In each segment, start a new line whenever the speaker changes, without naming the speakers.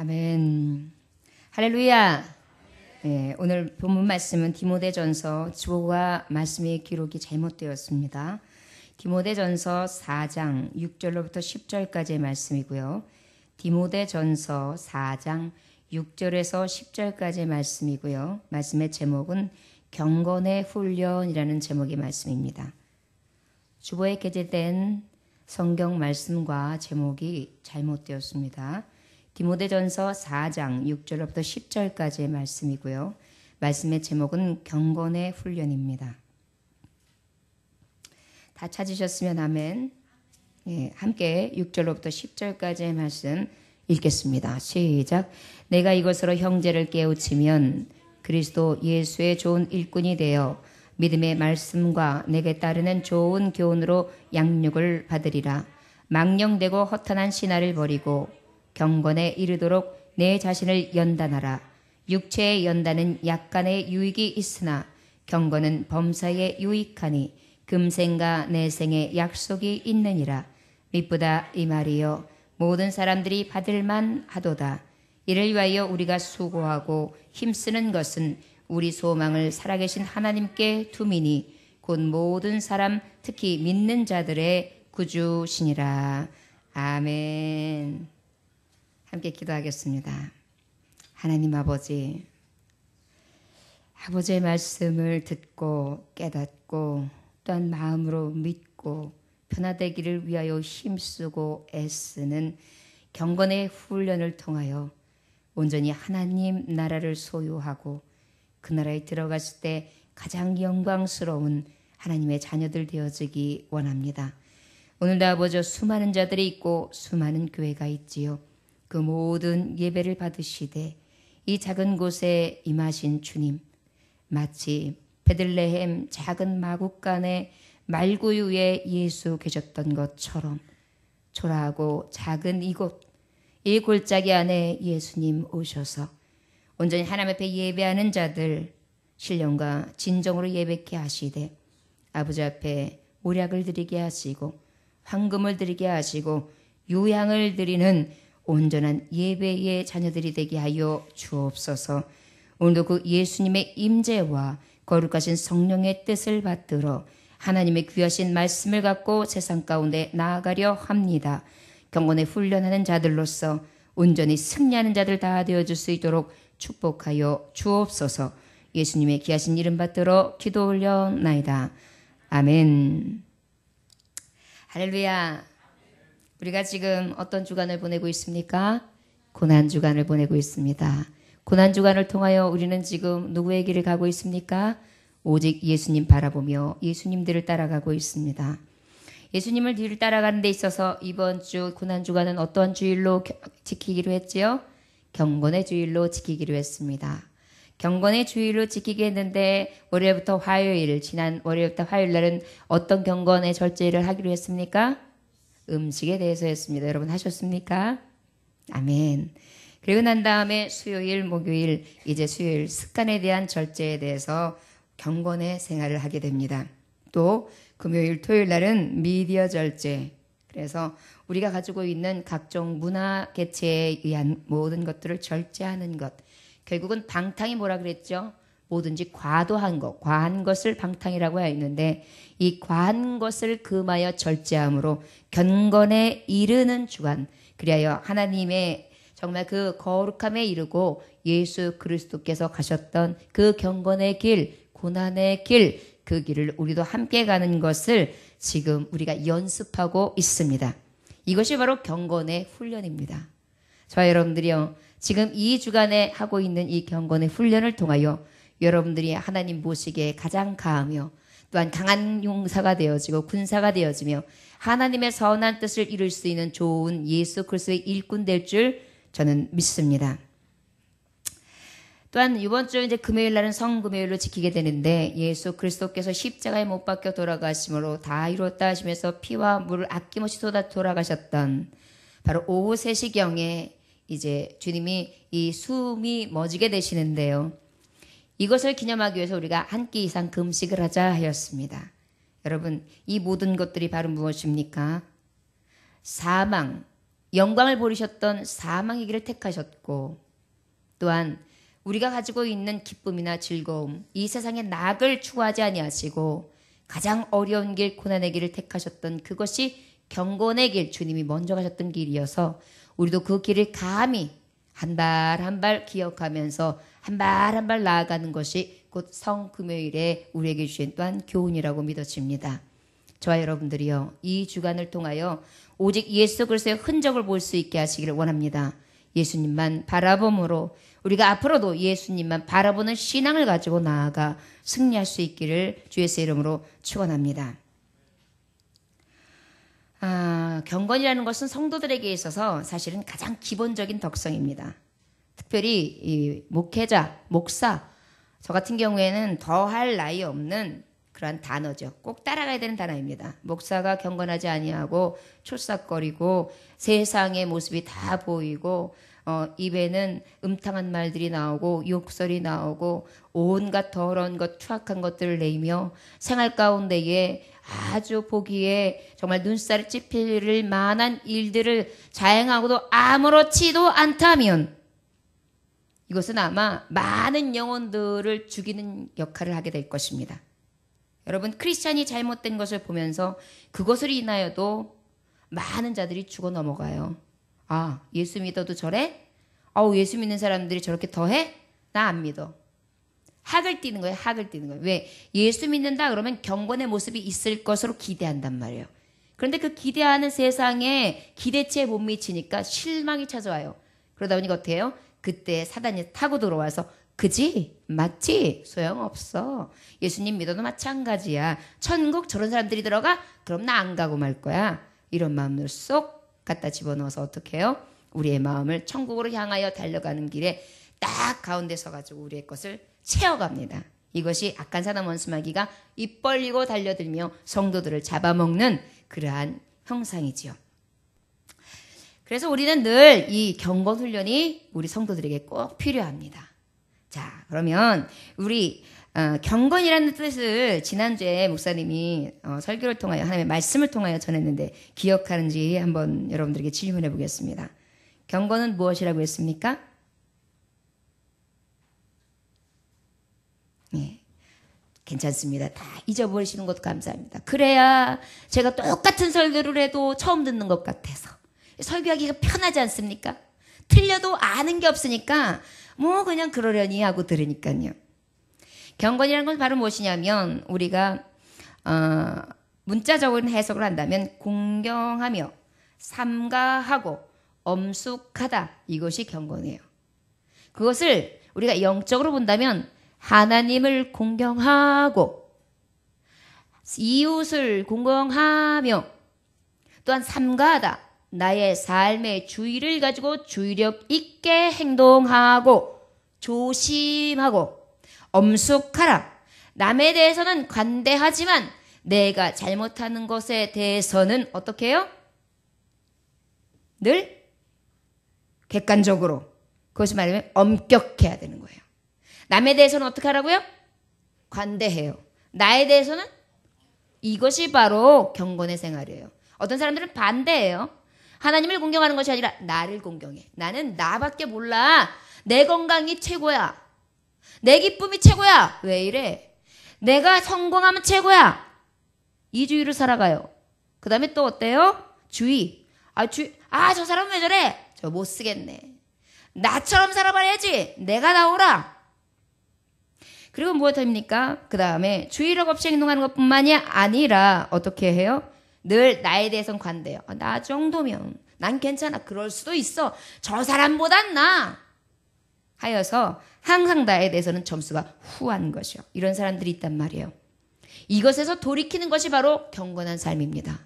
아멘. 할렐루야. 네, 오늘 본문 말씀은 디모데전서 주보와 말씀의 기록이 잘못되었습니다. 디모데전서 4장 6절로부터 10절까지의 말씀이고요. 디모데전서 4장 6절에서 10절까지의 말씀이고요. 말씀의 제목은 경건의 훈련이라는 제목의 말씀입니다. 주보에 게재된 성경 말씀과 제목이 잘못되었습니다. 디모데전서 4장 6절부터 10절까지의 말씀이고요. 말씀의 제목은 경건의 훈련입니다. 다 찾으셨으면 아멘. 예, 함께 6절로부터 10절까지의 말씀 읽겠습니다. 시작. 내가 이것으로 형제를 깨우치면 그리스도 예수의 좋은 일꾼이 되어 믿음의 말씀과 내게 따르는 좋은 교훈으로 양육을 받으리라. 망령되고 허탄한 신화를 버리고 경건에 이르도록 내 자신을 연단하라. 육체의 연단은 약간의 유익이 있으나 경건은 범사에 유익하니 금생과 내생의 약속이 있느니라. 미쁘다 이 말이요 모든 사람들이 받을만 하도다. 이를 위하여 우리가 수고하고 힘쓰는 것은 우리 소망을 살아계신 하나님께 두미니 곧 모든 사람 특히 믿는 자들의 구주시니라. 아멘. 함께 기도하겠습니다. 하나님 아버지, 아버지의 말씀을 듣고 깨닫고 또한 마음으로 믿고 변화되기를 위하여 힘쓰고 애쓰는 경건의 훈련을 통하여 온전히 하나님 나라를 소유하고 그 나라에 들어갔을 때 가장 영광스러운 하나님의 자녀들 되어지기 원합니다. 오늘도 아버지 수많은 자들이 있고 수많은 교회가 있지요. 그 모든 예배를 받으시되 이 작은 곳에 임하신 주님, 마치 베들레헴 작은 마국간에 말구유 위에 예수 계셨던 것처럼 초라하고 작은 이곳, 이 골짜기 안에 예수님 오셔서 온전히 하나님 앞에 예배하는 자들 신령과 진정으로 예배케 하시되 아버지 앞에 모략을 드리게 하시고 황금을 드리게 하시고 유향을 드리는 온전한 예배의 자녀들이 되게 하여 주옵소서. 오늘도 그 예수님의 임재와 거룩하신 성령의 뜻을 받들어 하나님의 귀하신 말씀을 갖고 세상 가운데 나아가려 합니다. 경건에 훈련하는 자들로서 온전히 승리하는 자들 다 되어줄 수 있도록 축복하여 주옵소서. 예수님의 귀하신 이름 받들어 기도 올려나이다. 아멘. 할렐루야. 우리가 지금 어떤 주간을 보내고 있습니까? 고난주간을 보내고 있습니다. 고난주간을 통하여 우리는 지금 누구의 길을 가고 있습니까? 오직 예수님 바라보며 예수님들을 따라가고 있습니다. 예수님을 뒤를 따라가는 데 있어서 이번 주 고난주간은 어떤 주일로 지키기로 했지요? 경건의 주일로 지키기로 했습니다. 경건의 주일로 지키게 했는데 월요일부터 화요일, 지난 월요일부터 화요일 날은 어떤 경건의 절제를 하기로 했습니까? 음식에 대해서 했습니다. 여러분 하셨습니까? 아멘. 그리고 난 다음에 수요일, 목요일, 이제 수요일 습관에 대한 절제에 대해서 경건의 생활을 하게 됩니다. 또 금요일, 토요일 날은 미디어 절제. 그래서 우리가 가지고 있는 각종 문화 개체에 의한 모든 것들을 절제하는 것. 결국은 방탕이 뭐라 그랬죠? 뭐든지 과도한 것, 과한 것을 방탕이라고 하였는데 이 과한 것을 금하여 절제함으로 경건에 이르는 주간, 그리하여 하나님의 정말 그 거룩함에 이르고 예수 그리스도께서 가셨던 그 경건의 길, 고난의 길, 그 길을 우리도 함께 가는 것을 지금 우리가 연습하고 있습니다. 이것이 바로 경건의 훈련입니다. 저와 여러분들이요, 지금 이 주간에 하고 있는 이 경건의 훈련을 통하여 여러분들이 하나님 보시기에 가장 가하며 또한 강한 용사가 되어지고 군사가 되어지며 하나님의 선한 뜻을 이룰 수 있는 좋은 예수 그리스도의 일꾼 될 줄 저는 믿습니다. 또한 이번 주 이제 금요일 날은 성금요일로 지키게 되는데 예수 그리스도께서 십자가에 못 박혀 돌아가심으로 다 이루었다 하시면서 피와 물을 아낌없이 쏟아 돌아가셨던 바로 오후 3시경에 이제 주님이 이 숨이 멎게 되시는데요. 이것을 기념하기 위해서 우리가 한 끼 이상 금식을 하자 하였습니다. 여러분, 이 모든 것들이 바로 무엇입니까? 사망, 영광을 버리셨던 사망의 길을 택하셨고 또한 우리가 가지고 있는 기쁨이나 즐거움, 이 세상의 낙을 추구하지 아니하시고 가장 어려운 길, 고난의 길을 택하셨던 그것이 경건의 길, 주님이 먼저 가셨던 길이어서 우리도 그 길을 감히 한 발 한 발 기억하면서 한 발 한 발 나아가는 것이 곧 성금요일에 우리에게 주신 또한 교훈이라고 믿어집니다. 저와 여러분들이요, 이 주간을 통하여 오직 예수 그리스도의 흔적을 볼 수 있게 하시기를 원합니다. 예수님만 바라봄으로 우리가 앞으로도 예수님만 바라보는 신앙을 가지고 나아가 승리할 수 있기를 주 예수의 이름으로 축원합니다. 경건이라는 것은 성도들에게 있어서 사실은 가장 기본적인 덕성입니다. 특별히 이 목회자, 목사, 저 같은 경우에는 더할 나위 없는 그러한 단어죠. 꼭 따라가야 되는 단어입니다. 목사가 경건하지 아니하고 촐싹거리고 세상의 모습이 다 보이고 입에는 음탕한 말들이 나오고 욕설이 나오고 온갖 더러운 것, 추악한 것들을 내며 생활 가운데에 아주 보기에 정말 눈살이 찌푸릴 만한 일들을 자행하고도 아무렇지도 않다면 이것은 아마 많은 영혼들을 죽이는 역할을 하게 될 것입니다. 여러분, 크리스찬이 잘못된 것을 보면서 그것을 인하여도 많은 자들이 죽어 넘어가요. 아, 예수 믿어도 저래? 예수 믿는 사람들이 저렇게 더해? 나 안 믿어. 학을 띠는 거예요. 학을 띠는 거예요. 왜? 예수 믿는다 그러면 경건의 모습이 있을 것으로 기대한단 말이에요. 그런데 그 기대하는 세상에 기대치에 못 미치니까 실망이 찾아와요. 그러다 보니까 어떻게 해요? 그때 사단이 타고 들어와서 그지? 맞지? 소용없어. 예수님 믿어도 마찬가지야. 천국 저런 사람들이 들어가? 그럼 나 안 가고 말 거야. 이런 마음을 쏙 갖다 집어넣어서 어떻게 해요? 우리의 마음을 천국으로 향하여 달려가는 길에 딱 가운데 서가지고 우리의 것을 채워갑니다. 이것이 악한 사람 원수마귀가 입 벌리고 달려들며 성도들을 잡아먹는 그러한 형상이지요. 그래서 우리는 늘 이 경건 훈련이 우리 성도들에게 꼭 필요합니다. 자, 그러면 우리 경건이라는 뜻을 지난주에 목사님이 설교를 통하여 하나님의 말씀을 통하여 전했는데 기억하는지 한번 여러분들에게 질문해 보겠습니다. 경건은 무엇이라고 했습니까? 예, 괜찮습니다. 다 잊어버리시는 것도 감사합니다. 그래야 제가 똑같은 설교를 해도 처음 듣는 것 같아서 설교하기가 편하지 않습니까? 틀려도 아는 게 없으니까 뭐 그냥 그러려니 하고 들으니까요. 경건이라는 건 바로 무엇이냐면 우리가 문자적인 해석을 한다면 공경하며 삼가하고 엄숙하다, 이것이 경건이에요. 그것을 우리가 영적으로 본다면 하나님을 공경하고 이웃을 공경하며 또한 삼가하다, 나의 삶의 주의를 가지고 주의력 있게 행동하고 조심하고 엄숙하라. 남에 대해서는 관대하지만 내가 잘못하는 것에 대해서는 어떻게 해요? 늘 객관적으로, 그것이 말하면 엄격해야 되는 거예요. 남에 대해서는 어떻게 하라고요? 관대해요. 나에 대해서는? 이것이 바로 경건의 생활이에요. 어떤 사람들은 반대해요. 하나님을 공경하는 것이 아니라 나를 공경해. 나는 나밖에 몰라. 내 건강이 최고야. 내 기쁨이 최고야. 왜 이래? 내가 성공하면 최고야. 이 주의를 살아가요. 그 다음에 또 어때요? 주의. 저 사람은 왜 저래? 저 못 쓰겠네. 나처럼 살아봐야지. 내가 나오라. 그리고 무엇입니까? 그 다음에 주의력 없이 행동하는 것뿐만이 아니라 어떻게 해요? 늘 나에 대해서는 관대해요. 나 정도면 난 괜찮아. 그럴 수도 있어. 저 사람보단 나. 하여서 항상 나에 대해서는 점수가 후한 것이요. 이런 사람들이 있단 말이에요. 이것에서 돌이키는 것이 바로 경건한 삶입니다.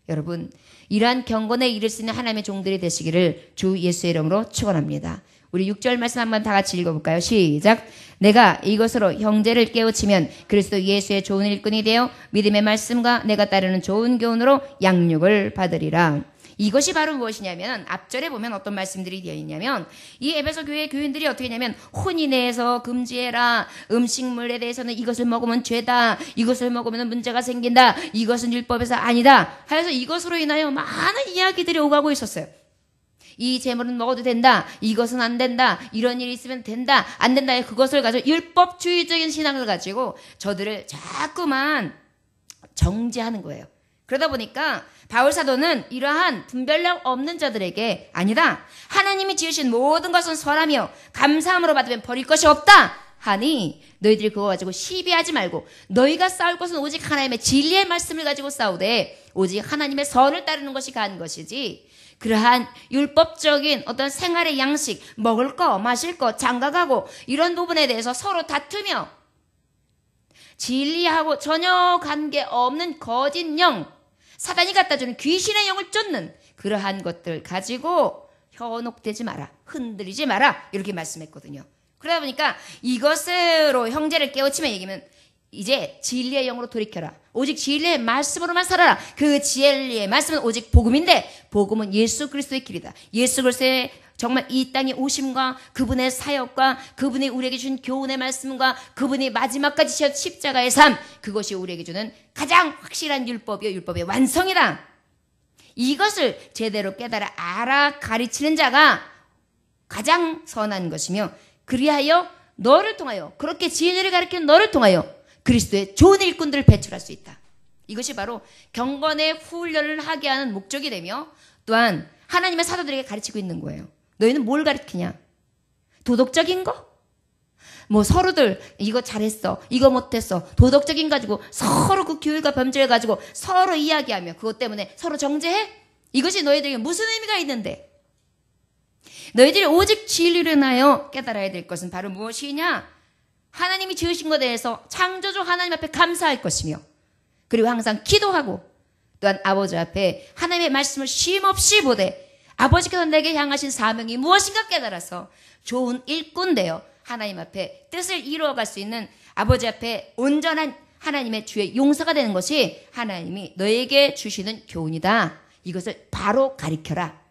여러분, 이러한 경건에 이를 수 있는 하나님의 종들이 되시기를 주 예수의 이름으로 축원합니다. 우리 6절 말씀 한번 다 같이 읽어볼까요? 시작. 내가 이것으로 형제를 깨우치면 그리스도 예수의 좋은 일꾼이 되어 믿음의 말씀과 내가 따르는 좋은 교훈으로 양육을 받으리라. 이것이 바로 무엇이냐면 앞절에 보면 어떤 말씀들이 되어 있냐면 이 에베소 교회 교인들이 어떻게 했냐면 혼인해서 금지해라. 음식물에 대해서는 이것을 먹으면 죄다. 이것을 먹으면 문제가 생긴다. 이것은 율법에서 아니다. 하여서 이것으로 인하여 많은 이야기들이 오가고 있었어요. 이 재물은 먹어도 된다. 이것은 안 된다. 이런 일이 있으면 된다. 안 된다. 그것을 가지고 율법주의적인 신앙을 가지고 저들을 자꾸만 정죄하는 거예요. 그러다 보니까 바울 사도는 이러한 분별력 없는 자들에게 아니다. 하나님이 지으신 모든 것은 선하며 감사함으로 받으면 버릴 것이 없다. 하니 너희들이 그거 가지고 시비하지 말고 너희가 싸울 것은 오직 하나님의 진리의 말씀을 가지고 싸우되 오직 하나님의 선을 따르는 것이 가한 것이지 그러한 율법적인 어떤 생활의 양식, 먹을 거, 마실 거, 장가가고 이런 부분에 대해서 서로 다투며 진리하고 전혀 관계없는 거짓 영, 사단이 갖다주는 귀신의 영을 쫓는 그러한 것들 가지고 현혹되지 마라, 흔들리지 마라 이렇게 말씀했거든요. 그러다 보니까 이것으로 형제를 깨우치며 얘기하면 이제 진리의 영으로 돌이켜라. 오직 진리의 말씀으로만 살아라. 그 진리의 말씀은 오직 복음인데 복음은 예수 그리스도의 길이다. 예수 그리스도의 정말 이 땅에 오심과 그분의 사역과 그분이 우리에게 준 교훈의 말씀과 그분이 마지막까지 지신 십자가의 삶, 그것이 우리에게 주는 가장 확실한 율법이요 율법의 완성이다. 이것을 제대로 깨달아 알아 가르치는 자가 가장 선한 것이며 그리하여 너를 통하여 그렇게 진리를 가르치는 너를 통하여 그리스도의 좋은 일꾼들을 배출할 수 있다. 이것이 바로 경건의 훈련을 하게 하는 목적이 되며 또한 하나님의 사도들에게 가르치고 있는 거예요. 너희는 뭘 가르치냐? 도덕적인 거? 뭐 서로들 이거 잘했어, 이거 못했어, 도덕적인 가지고 서로 그 교육과 범죄를 가지고 서로 이야기하며 그것 때문에 서로 정죄해? 이것이 너희들에게 무슨 의미가 있는데? 너희들이 오직 진리를 인하여 깨달아야 될 것은 바로 무엇이냐? 하나님이 지으신 것에 대해서 창조주 하나님 앞에 감사할 것이며 그리고 항상 기도하고 또한 아버지 앞에 하나님의 말씀을 쉼없이 보되 아버지께서 내게 향하신 사명이 무엇인가 깨달아서 좋은 일꾼 되어 하나님 앞에 뜻을 이루어갈 수 있는 아버지 앞에 온전한 하나님의 주의 용사가 되는 것이 하나님이 너에게 주시는 교훈이다. 이것을 바로 가리켜라.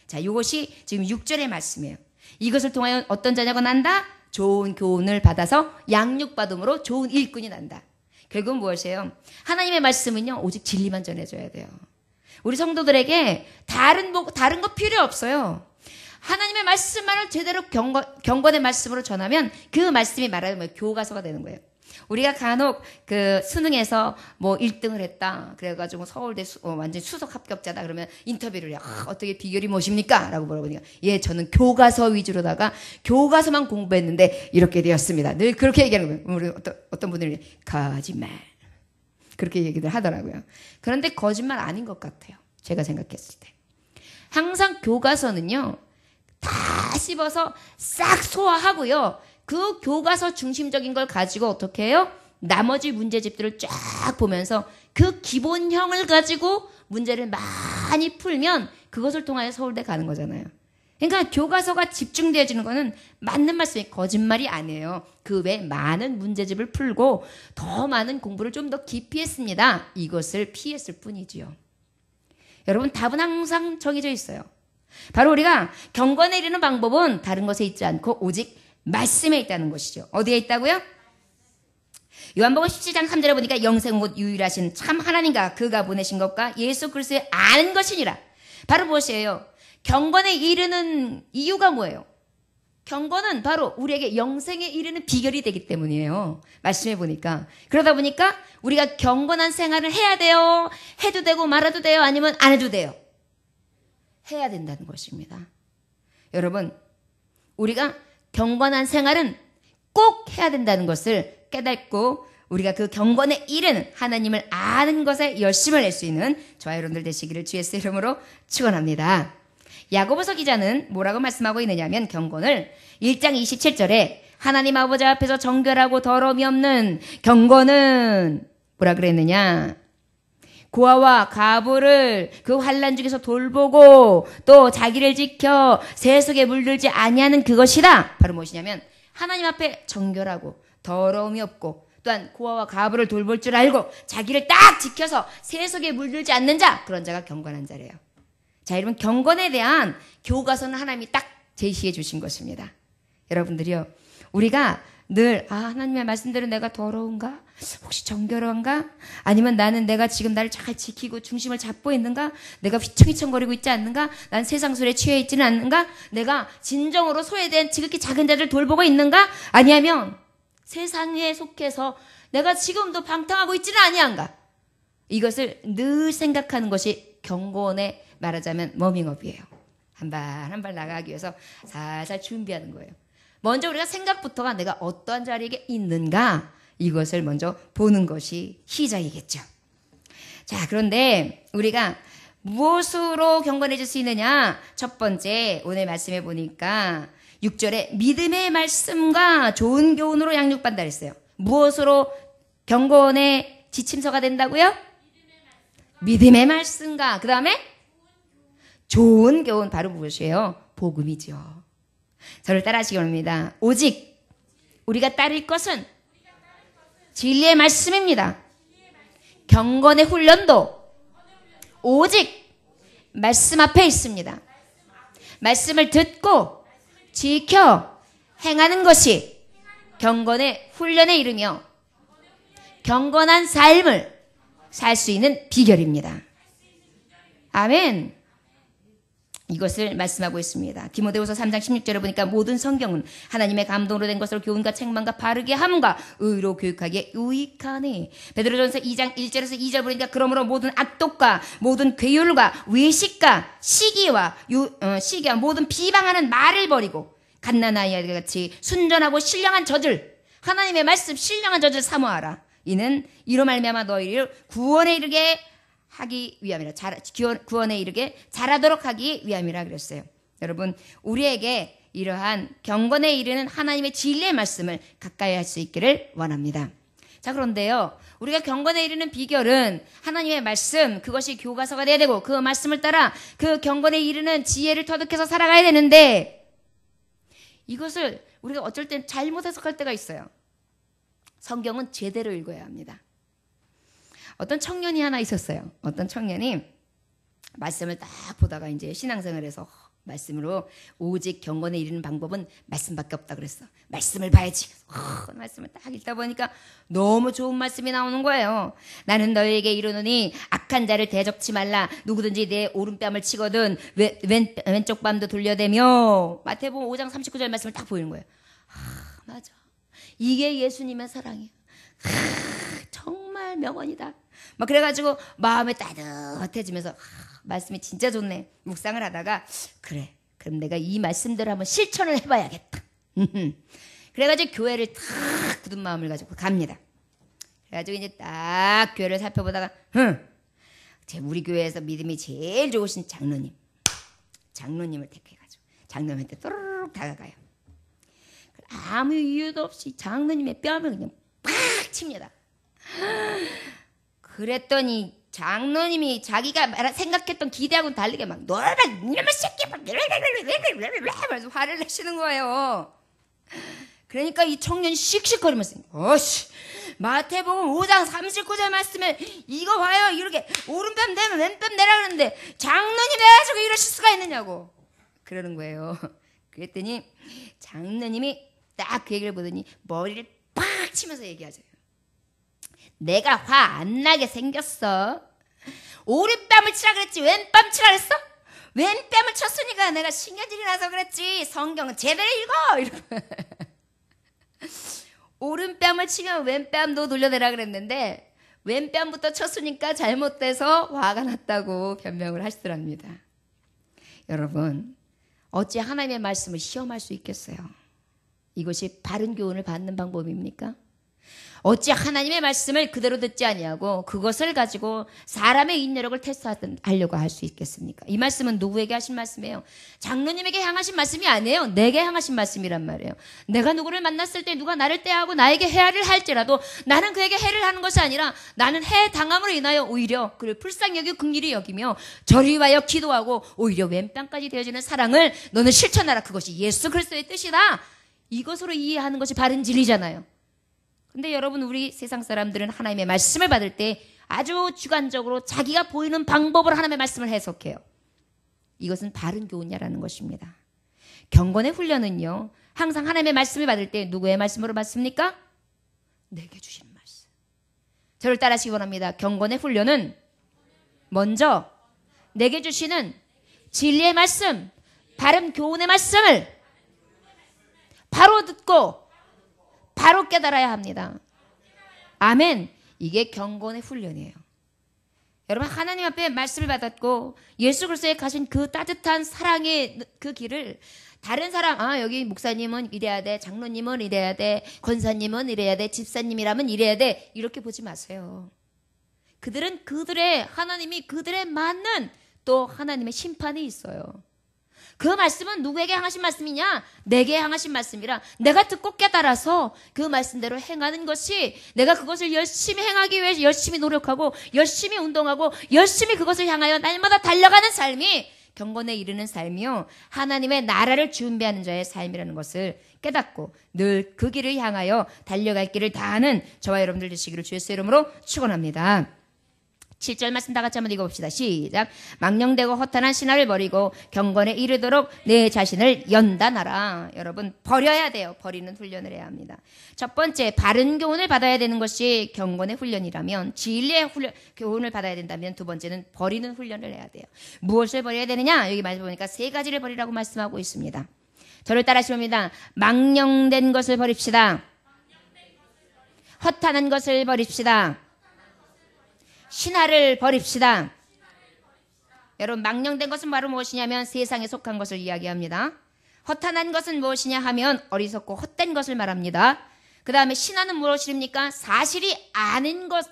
자, 이것이 지금 6절의 말씀이에요. 이것을 통하여 어떤 자녀가 난다? 좋은 교훈을 받아서 양육받음으로 좋은 일꾼이 난다. 결국은 무엇이에요? 하나님의 말씀은요, 오직 진리만 전해줘야 돼요. 우리 성도들에게 다른 거 필요 없어요. 하나님의 말씀만을 제대로 경건의 말씀으로 전하면 그 말씀이 말하는 교과서가 되는 거예요. 우리가 간혹 그 수능에서 뭐 1등을 했다. 그래가지고 서울대 완전 수석 합격자다. 그러면 인터뷰를 해. 어떻게 비결이 무엇입니까? 라고 물어보니까 예, 저는 교과서 위주로다가 교과서만 공부했는데 이렇게 되었습니다. 늘 그렇게 얘기하는 거예요. 우리 어떤 분들이 거짓말. 그렇게 얘기들 하더라고요. 그런데 거짓말 아닌 것 같아요. 제가 생각했을 때. 항상 교과서는요. 다 씹어서 싹 소화하고요. 그 교과서 중심적인 걸 가지고 어떻게 해요? 나머지 문제집들을 쫙 보면서 그 기본형을 가지고 문제를 많이 풀면 그것을 통하여 서울대 가는 거잖아요. 그러니까 교과서가 집중되어지는 거는 맞는 말씀이 거짓말이 아니에요. 그 외에 많은 문제집을 풀고 더 많은 공부를 좀 더 깊이 했습니다. 이것을 피했을 뿐이지요. 여러분, 답은 항상 정해져 있어요. 바로 우리가 경건에 이르는 방법은 다른 것에 있지 않고 오직 말씀에 있다는 것이죠. 어디에 있다고요? 요한복음 17장 3절에 보니까 영생 곧 유일하신 참 하나님과 그가 보내신 것과 예수 그리스도의 아는 것이니라. 바로 무엇이에요? 경건에 이르는 이유가 뭐예요? 경건은 바로 우리에게 영생에 이르는 비결이 되기 때문이에요. 말씀해 보니까. 그러다 보니까 우리가 경건한 생활을 해야 돼요. 해도 되고 말아도 돼요. 아니면 안 해도 돼요. 해야 된다는 것입니다. 여러분, 우리가 경건한 생활은 꼭 해야 된다는 것을 깨닫고 우리가 그 경건에 이르는 하나님을 아는 것에 열심을 낼 수 있는 저와 여러분들 되시기를 주 예수의 이름으로 축원합니다. 야고보서 기자는 뭐라고 말씀하고 있느냐면 경건을 1장 27절에 하나님 아버지 앞에서 정결하고 더러움이 없는 경건은 뭐라 그랬느냐? 고아와 가부를 그 환난 중에서 돌보고 또 자기를 지켜 세속에 물들지 아니하는 그것이다. 바로 무엇이냐면 하나님 앞에 정결하고 더러움이 없고 또한 고아와 가부를 돌볼 줄 알고 자기를 딱 지켜서 세속에 물들지 않는 자, 그런 자가 경건한 자래요. 자, 여러분, 경건에 대한 교과서는 하나님이 딱 제시해 주신 것입니다. 여러분들이요, 우리가 늘 하나님의 말씀대로 내가 더러운가? 혹시 정결한가? 아니면 나는 내가 지금 나를 잘 지키고 중심을 잡고 있는가? 내가 휘청휘청거리고 있지 않는가? 난 세상 술에 취해 있지는 않는가? 내가 진정으로 소외된 지극히 작은 자들 돌보고 있는가? 아니면 세상에 속해서 내가 지금도 방탕하고 있지는 아니한가? 이것을 늘 생각하는 것이 경건에 말하자면 워밍업이에요. 한 발 한 발 나가기 위해서 살살 준비하는 거예요. 먼저 우리가 생각부터가 내가 어떠한 자리에 있는가 이것을 먼저 보는 것이 시작이겠죠. 자, 그런데 우리가 무엇으로 경건해질 수 있느냐? 첫 번째 오늘 말씀해 보니까 6절에 믿음의 말씀과 좋은 교훈으로 양육받는다 그랬어요. 무엇으로 경건의 지침서가 된다고요? 믿음의 말씀과 그 다음에 좋은 교훈 바로 무엇이에요? 복음이죠. 저를 따라하시기 바랍니다. 오직 우리가 따를 것은 진리의 말씀입니다. 경건의 훈련도 오직 말씀 앞에 있습니다. 말씀을 듣고 지켜 행하는 것이 경건의 훈련에 이르며 경건한 삶을 살 수 있는 비결입니다. 아멘. 이것을 말씀하고 있습니다. 디모데후서 3장 16절에 보니까 모든 성경은 하나님의 감동으로 된 것으로 교훈과 책망과 바르게 함과 의로 교육하기에 유익하니. 베드로전서 2장 1절에서 2절 보니까 그러므로 모든 악독과 모든 괴율과 외식과 시기와 모든 비방하는 말을 버리고 갓난아이와 같이 순전하고 신령한 젖을 하나님의 말씀 신령한 젖을 사모하라. 이는 이로 말미암아 너희를 구원에 이르게 하기 위함이라. 구원에 이르게 잘하도록 하기 위함이라 그랬어요. 여러분, 우리에게 이러한 경건에 이르는 하나님의 진리의 말씀을 가까이 할 수 있기를 원합니다. 자, 그런데요, 우리가 경건에 이르는 비결은 하나님의 말씀, 그것이 교과서가 돼야 되고 그 말씀을 따라 그 경건에 이르는 지혜를 터득해서 살아가야 되는데 이것을 우리가 어쩔 땐 잘못 해석할 때가 있어요. 성경은 제대로 읽어야 합니다. 어떤 청년이 하나 있었어요. 어떤 청년이 말씀을 딱 보다가 이제 신앙생활에서 말씀으로 오직 경건에 이르는 방법은 말씀밖에 없다 그랬어. 말씀을 봐야지. 말씀을 딱 읽다 보니까 너무 좋은 말씀이 나오는 거예요. 나는 너희에게 이르노니 악한 자를 대적치 말라. 누구든지 내 오른뺨을 치거든 왼쪽 뺨도 돌려대며. 마태복음 5장 39절 말씀을 딱 보이는 거예요. 맞아. 이게 예수님의 사랑이에요. 정말 명언이다. 막 그래가지고 마음에 따뜻해지면서 말씀이 진짜 좋네. 묵상을 하다가 그래, 그럼 내가 이 말씀대로 한번 실천을 해봐야겠다. 그래가지고 교회를 탁 굳은 마음을 가지고 갑니다. 그래가지고 이제 딱 교회를 살펴보다가 우리 교회에서 믿음이 제일 좋으신 장로님을 택해가지고 장로님한테 또르륵 다가가요. 아무 이유도 없이 장로님의 뺨을 그냥 팍 칩니다. 그랬더니 장로님이 자기가 생각했던 기대하고는 다르게 막 너라 이놈의 새끼 막 그래서 화를 내시는 거예요. 그러니까 이 청년이 씩씩거리면서 마태복음 5장 39절 말씀에 이거 봐요. 이렇게 오른뺨 대면 왼뺨 내라 그러는데 장로님 해가지고 이러실 수가 있느냐고 그러는 거예요. 그랬더니 장로님이 딱 그 얘기를 보더니 머리를 팍 치면서 얘기하죠. 내가 화 안 나게 생겼어. 오른뺨을 치라 그랬지 왼뺨 치라 그랬어? 왼뺨을 쳤으니까 내가 신경질이 나서 그랬지. 성경은 제대로 읽어. 이러고. 오른뺨을 치면 왼뺨도 돌려내라 그랬는데 왼뺨부터 쳤으니까 잘못돼서 화가 났다고 변명을 하시더랍니다. 여러분, 어찌 하나님의 말씀을 시험할 수 있겠어요? 이것이 바른 교훈을 받는 방법입니까? 어찌 하나님의 말씀을 그대로 듣지 아니하고 그것을 가지고 사람의 인내력을 테스트하려고 할 수 있겠습니까? 이 말씀은 누구에게 하신 말씀이에요? 장로님에게 향하신 말씀이 아니에요. 내게 향하신 말씀이란 말이에요. 내가 누구를 만났을 때 누가 나를 대하고 나에게 해를 할지라도 나는 그에게 해를 하는 것이 아니라 나는 해 당함으로 인하여 오히려 그를 불쌍히 여기고 긍휼히 여기며 저리 위하여 기도하고 오히려 왼뺨까지 되어지는 사랑을 너는 실천하라. 그것이 예수 그리스도의 뜻이다. 이것으로 이해하는 것이 바른 진리잖아요. 근데 여러분, 우리 세상 사람들은 하나님의 말씀을 받을 때 아주 주관적으로 자기가 보이는 방법으로 하나님의 말씀을 해석해요. 이것은 바른 교훈이라는 것입니다. 경건의 훈련은요, 항상 하나님의 말씀을 받을 때 누구의 말씀으로 받습니까? 내게 주신 말씀. 저를 따라하시기 원합니다. 경건의 훈련은 먼저 내게 주시는 진리의 말씀, 바른 교훈의 말씀을 바로 듣고 바로 깨달아야 합니다. 아멘. 이게 경건의 훈련이에요. 여러분, 하나님 앞에 말씀을 받았고 예수 그리스도에 가신 그 따뜻한 사랑의 그 길을 다른 사람, 여기 목사님은 이래야 돼, 장로님은 이래야 돼, 권사님은 이래야 돼, 집사님이라면 이래야 돼, 이렇게 보지 마세요. 그들은 하나님이 그들에 맞는 또 하나님의 심판이 있어요. 그 말씀은 누구에게 향하신 말씀이냐? 내게 향하신 말씀이라 내가 듣고 깨달아서 그 말씀대로 행하는 것이, 내가 그것을 열심히 행하기 위해 열심히 노력하고 열심히 운동하고 열심히 그것을 향하여 날마다 달려가는 삶이 경건에 이르는 삶이요, 하나님의 나라를 준비하는 자의 삶이라는 것을 깨닫고 늘 그 길을 향하여 달려갈 길을 다하는 저와 여러분들 되시기를 주의 이름으로 축원합니다. 7절 말씀 다 같이 한번 읽어봅시다. 시작. 망령되고 허탄한 신화를 버리고 경건에 이르도록 내 자신을 연단하라. 여러분, 버려야 돼요. 버리는 훈련을 해야 합니다. 첫 번째, 바른 교훈을 받아야 되는 것이 경건의 훈련이라면, 진리의 교훈을 받아야 된다면, 두 번째는 버리는 훈련을 해야 돼요. 무엇을 버려야 되느냐? 여기 말씀 보니까 세 가지를 버리라고 말씀하고 있습니다. 저를 따라하시면 망령된 것을 버립시다. 허탄한 것을 버립시다. 신화를 버립시다. 여러분, 망령된 것은 바로 무엇이냐면 세상에 속한 것을 이야기합니다. 허탄한 것은 무엇이냐 하면 어리석고 헛된 것을 말합니다. 그 다음에 신화는 무엇입니까? 사실이 아닌 것,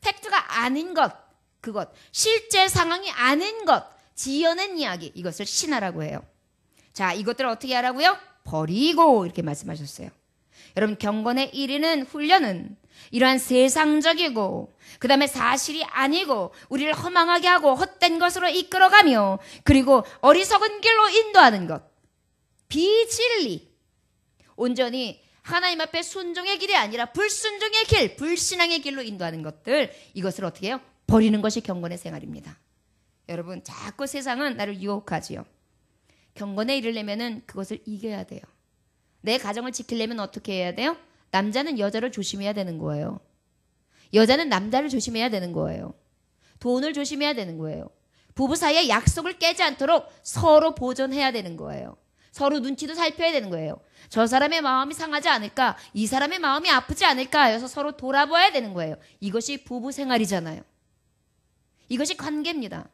팩트가 아닌 것, 그것, 실제 상황이 아닌 것, 지어낸 이야기, 이것을 신화라고 해요. 자, 이것들을 어떻게 하라고요? 버리고, 이렇게 말씀하셨어요. 여러분, 경건에 이르는 훈련은 이러한 세상적이고 그 다음에 사실이 아니고 우리를 허망하게 하고 헛된 것으로 이끌어가며, 그리고 어리석은 길로 인도하는 것, 비진리, 온전히 하나님 앞에 순종의 길이 아니라 불순종의 길, 불신앙의 길로 인도하는 것들, 이것을 어떻게 해요? 버리는 것이 경건의 생활입니다. 여러분, 자꾸 세상은 나를 유혹하지요. 경건에 이르려면 그것을 이겨야 돼요. 내 가정을 지키려면 어떻게 해야 돼요? 남자는 여자를 조심해야 되는 거예요. 여자는 남자를 조심해야 되는 거예요. 돈을 조심해야 되는 거예요. 부부 사이에 약속을 깨지 않도록 서로 보존해야 되는 거예요. 서로 눈치도 살펴야 되는 거예요. 저 사람의 마음이 상하지 않을까? 이 사람의 마음이 아프지 않을까? 해서 서로 돌아봐야 되는 거예요. 이것이 부부 생활이잖아요. 이것이 관계입니다.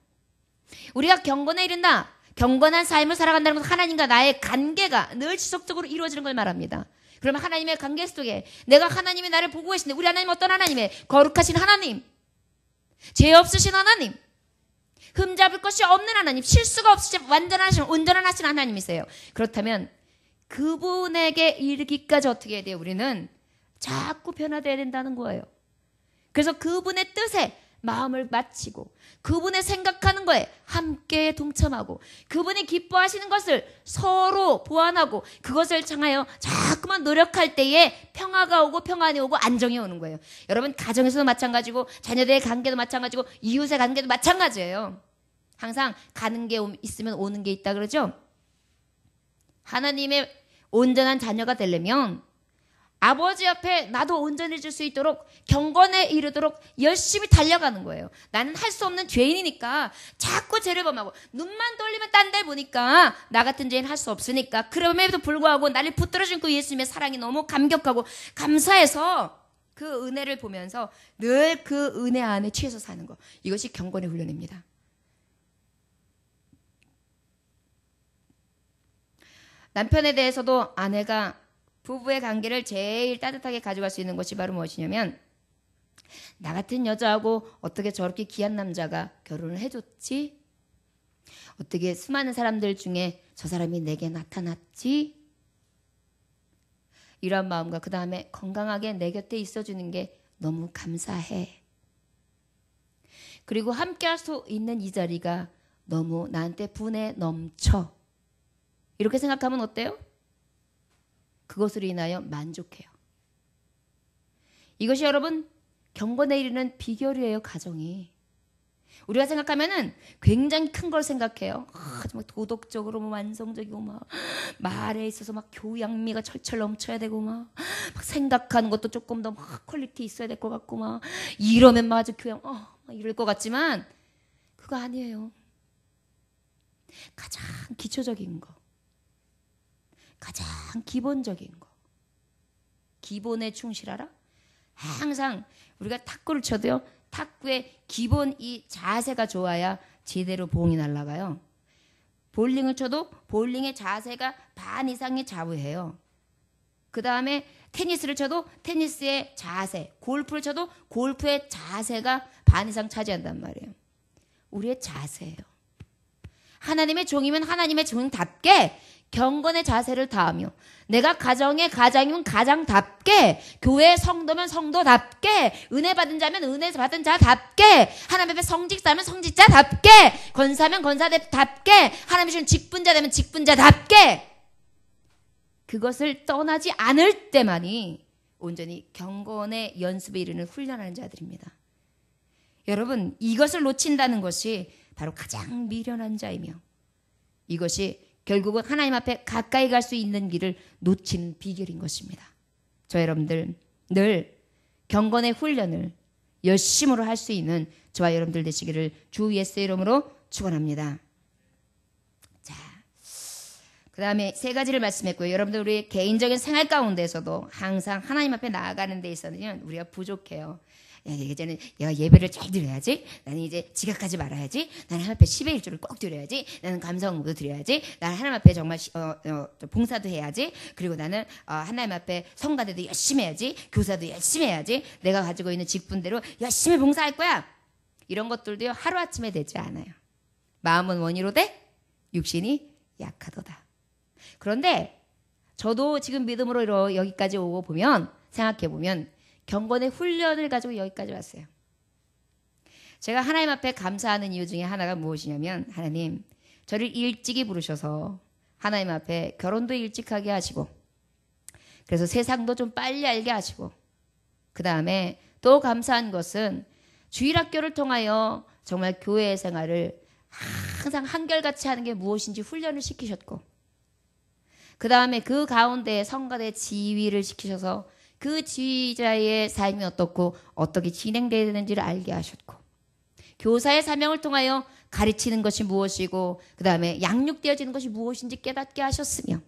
우리가 경건에 이른다, 경건한 삶을 살아간다는 것은 하나님과 나의 관계가 늘 지속적으로 이루어지는 걸 말합니다. 그러면 하나님의 관계 속에 내가, 하나님이 나를 보고 계신데, 우리 하나님 어떤 하나님이에요? 거룩하신 하나님, 죄 없으신 하나님, 흠잡을 것이 없는 하나님, 실수가 없으신 완전하신 온전한 하신 하나님이세요. 그렇다면 그분에게 이르기까지 어떻게 해야 돼요? 우리는 자꾸 변화되어야 된다는 거예요. 그래서 그분의 뜻에 마음을 맞추고 그분의 생각하는 거에 함께 동참하고 그분이 기뻐하시는 것을 서로 보완하고 그것을 향하여 자꾸만 노력할 때에 평화가 오고 평안이 오고 안정이 오는 거예요. 여러분, 가정에서도 마찬가지고 자녀들의 관계도 마찬가지고 이웃의 관계도 마찬가지예요. 항상 가는 게 있으면 오는 게 있다 그러죠. 하나님의 온전한 자녀가 되려면 아버지 앞에 나도 온전해질 수 있도록 경건에 이르도록 열심히 달려가는 거예요. 나는 할 수 없는 죄인이니까 자꾸 죄를 범하고 눈만 돌리면 딴 데 보니까 나 같은 죄인 할 수 없으니까, 그럼에도 불구하고 나를 붙들어준 그 예수님의 사랑이 너무 감격하고 감사해서 그 은혜를 보면서 늘 그 은혜 안에 취해서 사는 거, 이것이 경건의 훈련입니다. 남편에 대해서도 아내가 부부의 관계를 제일 따뜻하게 가져갈 수 있는 것이 바로 무엇이냐면, 나 같은 여자하고 어떻게 저렇게 귀한 남자가 결혼을 해줬지? 어떻게 수많은 사람들 중에 저 사람이 내게 나타났지? 이런 마음과 그 다음에 건강하게 내 곁에 있어주는 게 너무 감사해. 그리고 함께 할 수 있는 이 자리가 너무 나한테 분에 넘쳐. 이렇게 생각하면 어때요? 그것으로 인하여 만족해요. 이것이 여러분 경건에 이르는 비결이에요. 가정이 우리가 생각하면은 굉장히 큰 걸 생각해요. 정말 도덕적으로 뭐 완성적이고 막 말에 있어서 막 교양미가 철철 넘쳐야 되고 막 생각하는 것도 조금 더 막 퀄리티 있어야 될 것 같고 막 이러면 막 아주 교양 막 이럴 것 같지만 그거 아니에요. 가장 기초적인 거, 가장 기본적인 거, 기본에 충실하라. 항상 우리가 탁구를 쳐도요, 탁구의 기본 이 자세가 좋아야 제대로 공이 날아가요. 볼링을 쳐도 볼링의 자세가 반 이상이 좌우해요. 그 다음에 테니스를 쳐도 테니스의 자세, 골프를 쳐도 골프의 자세가 반 이상 차지한단 말이에요. 우리의 자세예요. 하나님의 종이면 하나님의 종답게 경건의 자세를 다하며, 내가 가정의 가장이면 가장답게, 교회 성도면 성도답게, 은혜 받은 자면 은혜 받은 자답게, 하나님 앞에 성직자면 성직자답게, 권사면 권사답게, 하나님이 주신 직분자 되면 직분자답게, 그것을 떠나지 않을 때만이 온전히 경건의 연습에 이르는 훈련하는 자들입니다. 여러분, 이것을 놓친다는 것이 바로 가장 미련한 자이며, 이것이 결국은 하나님 앞에 가까이 갈 수 있는 길을 놓치는 비결인 것입니다. 저 여러분들 늘 경건의 훈련을 열심으로 할 수 있는 저와 여러분들 되시기를 주 예수의 이름으로 축원합니다. 자, 그 다음에 세 가지를 말씀했고요. 여러분들 우리 개인적인 생활 가운데서도 항상 하나님 앞에 나아가는 데 있어서는 우리가 부족해요. 이제는 예배를 잘 드려야지. 나는 이제 지각하지 말아야지. 나는 하나님 앞에 10의 1조를 꼭 드려야지. 나는 감사원도 드려야지. 나는 하나님 앞에 정말 봉사도 해야지. 그리고 나는 하나님 앞에 성가대도 열심히 해야지. 교사도 열심히 해야지. 내가 가지고 있는 직분대로 열심히 봉사할 거야. 이런 것들도요, 하루아침에 되지 않아요. 마음은 원이로되 육신이 약하도다. 그런데 저도 지금 믿음으로 여기까지 오고 보면, 생각해 보면 경건의 훈련을 가지고 여기까지 왔어요. 제가 하나님 앞에 감사하는 이유 중에 하나가 무엇이냐면, 하나님 저를 일찍이 부르셔서 하나님 앞에 결혼도 일찍하게 하시고, 그래서 세상도 좀 빨리 알게 하시고, 그 다음에 또 감사한 것은 주일학교를 통하여 정말 교회 생활을 항상 한결같이 하는 게 무엇인지 훈련을 시키셨고, 그 다음에 그 가운데 성가대 지휘를 시키셔서 그 지휘자의 삶이 어떻고 어떻게 진행되어야 되는지를 알게 하셨고, 교사의 사명을 통하여 가르치는 것이 무엇이고, 그 다음에 양육되어지는 것이 무엇인지 깨닫게 하셨으며,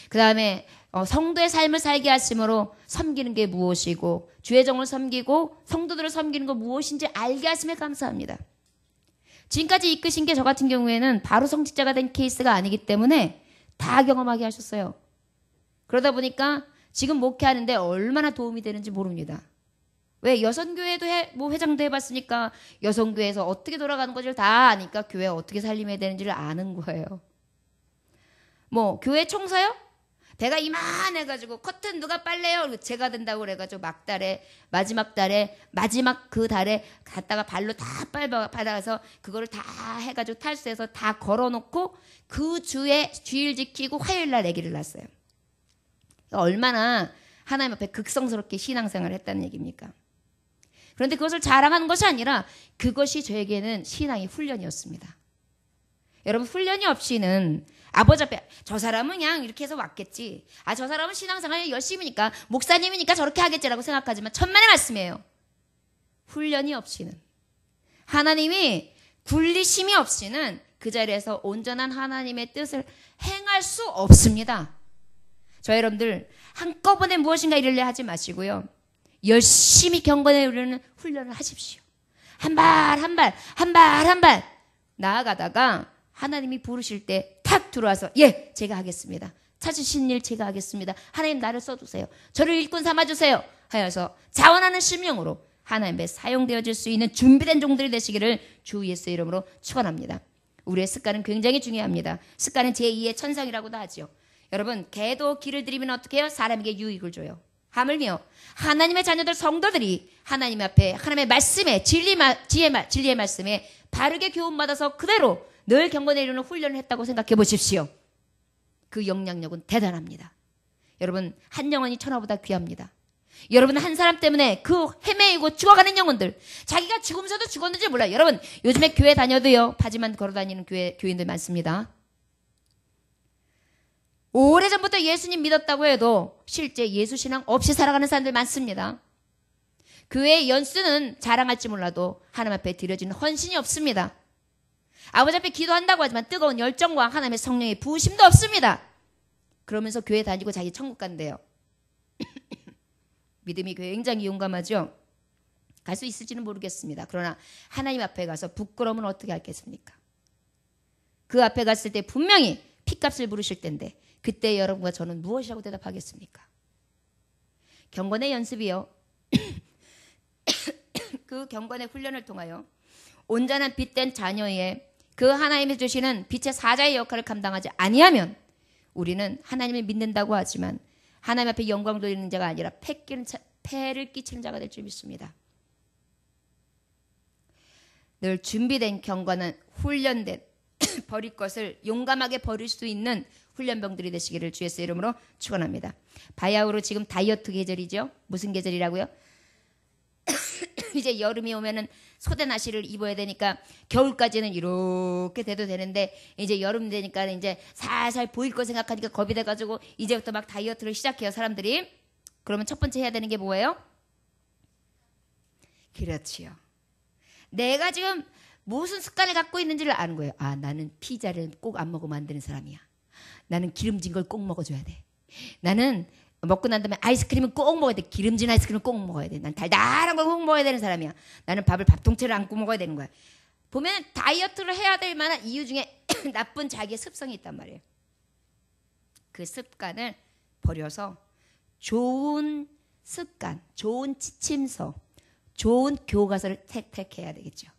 그 다음에 성도의 삶을 살게 하심으로 섬기는 게 무엇이고, 주의 종을 섬기고 성도들을 섬기는 것 무엇인지 알게 하심에 감사합니다. 지금까지 이끄신 게 저 같은 경우에는 바로 성직자가 된 케이스가 아니기 때문에 다 경험하게 하셨어요. 그러다 보니까 지금 목회하는데 얼마나 도움이 되는지 모릅니다. 왜? 여성교회도 회장도 해봤으니까 여성교회에서 어떻게 돌아가는 건지를 다 아니까 교회 어떻게 살림해야 되는지를 아는 거예요. 뭐 교회 청소요? 배가 이만해가지고 커튼 누가 빨래요? 제가 된다고 그래가지고 마지막 그 달에 갔다가 발로 다 받아서 그거를 다 해가지고 탈수해서 다 걸어놓고 그 주에 주일 지키고 화요일날 아기를 낳았어요. 얼마나 하나님 앞에 극성스럽게 신앙생활을 했다는 얘기입니까? 그런데 그것을 자랑하는 것이 아니라 그것이 저에게는 신앙의 훈련이었습니다. 여러분, 훈련이 없이는 아버지 앞에 저 사람은 그냥 이렇게 해서 왔겠지, 저 사람은 신앙생활 열심히니까 목사님이니까 저렇게 하겠지라고 생각하지만 천만의 말씀이에요. 훈련이 없이는, 하나님이 굴리심이 없이는 그 자리에서 온전한 하나님의 뜻을 행할 수 없습니다. 저 여러분들 한꺼번에 무엇인가 이르려 하지 마시고요, 열심히 경건에 이르는 훈련을 하십시오. 한 발 나아가다가 하나님이 부르실 때 탁 들어와서 예, 제가 하겠습니다. 찾으신 일 제가 하겠습니다. 하나님 나를 써주세요. 저를 일꾼 삼아주세요. 하여서 자원하는 심령으로 하나님의 사용되어질 수 있는 준비된 종들이 되시기를 주 예수의 이름으로 축원합니다. 우리의 습관은 굉장히 중요합니다. 습관은 제2의 천성이라고도 하죠. 여러분, 개도 길을 들이면 어떻게 해요? 사람에게 유익을 줘요. 하물며 하나님의 자녀들 성도들이 하나님 앞에 하나님의 말씀에 진리의 말씀에 바르게 교훈받아서 그대로 늘 경건에 이르는 훈련을 했다고 생각해 보십시오. 그 영향력은 대단합니다. 여러분, 한 영혼이 천하보다 귀합니다. 여러분 한 사람 때문에 그 헤매이고 죽어가는 영혼들, 자기가 죽으면서도 죽었는지 몰라요. 여러분 요즘에 교회 다녀도요 바지만 걸어다니는 교인들 많습니다. 오래전부터 예수님 믿었다고 해도 실제 예수 신앙 없이 살아가는 사람들 많습니다. 교회의 연수는 자랑할지 몰라도 하나님 앞에 드려지는 헌신이 없습니다. 아버지 앞에 기도한다고 하지만 뜨거운 열정과 하나님의 성령의 부으심도 없습니다. 그러면서 교회 다니고 자기 천국 간대요. 믿음이 굉장히 용감하죠. 갈 수 있을지는 모르겠습니다. 그러나 하나님 앞에 가서 부끄러움은 어떻게 하겠습니까? 그 앞에 갔을 때 분명히 핏값을 부르실 텐데 그때 여러분과 저는 무엇이라고 대답하겠습니까? 경건의 연습이요. 그 경건의 훈련을 통하여 온전한 빛된 자녀의 그 하나님이 주시는 빛의 사자의 역할을 감당하지 아니하면 우리는 하나님을 믿는다고 하지만 하나님 앞에 영광 돌리는 자가 아니라 폐를 끼치는 자가 될 줄 믿습니다. 늘 준비된 경건은 훈련된 버릴 것을 용감하게 버릴 수 있는 훈련병들이 되시기를 주의 이름으로 축원합니다. 바야흐로 지금 다이어트 계절이죠. 무슨 계절이라고요? 이제 여름이 오면은 소대나시를 입어야 되니까 겨울까지는 이렇게 돼도 되는데 이제 여름 되니까 이제 살살 보일 거 생각하니까 겁이 돼가지고 이제부터 막 다이어트를 시작해요 사람들이. 그러면 첫 번째 해야 되는 게 뭐예요? 그렇지요. 내가 지금 무슨 습관을 갖고 있는지를 아는 거예요. 아, 나는 피자를 꼭 안 먹으면 안 되는 사람이야. 나는 기름진 걸 꼭 먹어줘야 돼. 나는 먹고 난 다음에 아이스크림은 꼭 먹어야 돼. 기름진 아이스크림은 꼭 먹어야 돼. 난 달달한 걸 꼭 먹어야 되는 사람이야. 나는 밥을 밥통째로 안고 먹어야 되는 거야. 보면 다이어트를 해야 될 만한 이유 중에 나쁜 자기의 습성이 있단 말이에요. 그 습관을 버려서 좋은 습관, 좋은 지침서, 좋은 교과서를 택해야 되겠죠.